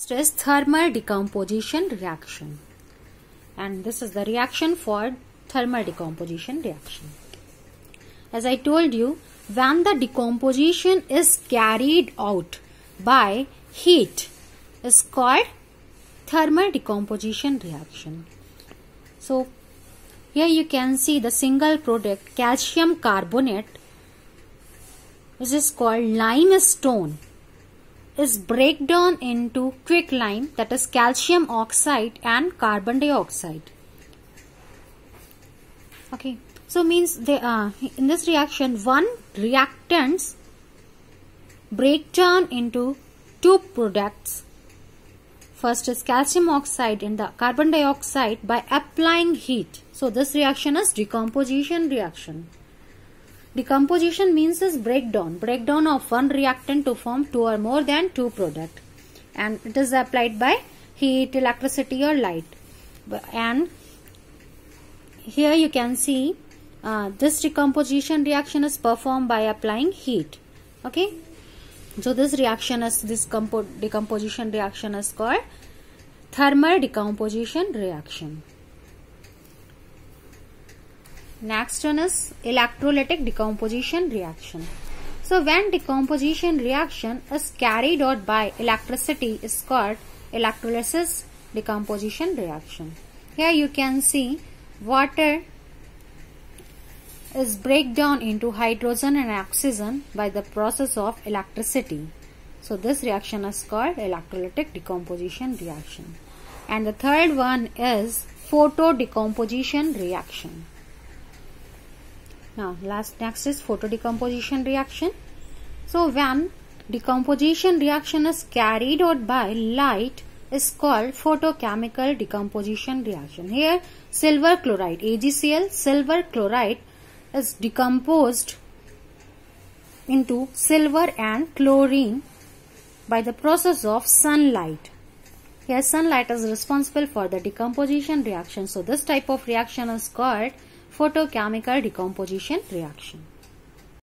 Is thermal decomposition reaction, and this is the reaction for thermal decomposition reaction. As I told you, when the decomposition is carried out by heat is called thermal decomposition reaction. So here you can see the single product calcium carbonate, which is called limestone, is break down into quicklime, that is calcium oxide and carbon dioxide. Okay, so means they are in this reaction one reactants break down into two products. First is calcium oxide and the carbon dioxide by applying heat. So this reaction is decomposition reaction. Decomposition means is breakdown of one reactant to form two or more than two products, and it is applied by heat, electricity or light. And here you can see this decomposition reaction is performed by applying heat. Okay, so this reaction is decomposition reaction is called thermal decomposition reaction. Next one is electrolytic decomposition reaction. So when decomposition reaction is carried out by electricity is called electrolysis decomposition reaction. Here you can see water is break down into hydrogen and oxygen by the process of electricity. So this reaction is called electrolytic decomposition reaction. And the third one is photo decomposition reaction. Now next is photo decomposition reaction. So when decomposition reaction is carried out by light is called photochemical decomposition reaction. Here silver chloride, AgCl, silver chloride is decomposed into silver and chlorine by the process of sunlight. Here sunlight is responsible for the decomposition reaction. So this type of reaction is called photochemical decomposition reaction.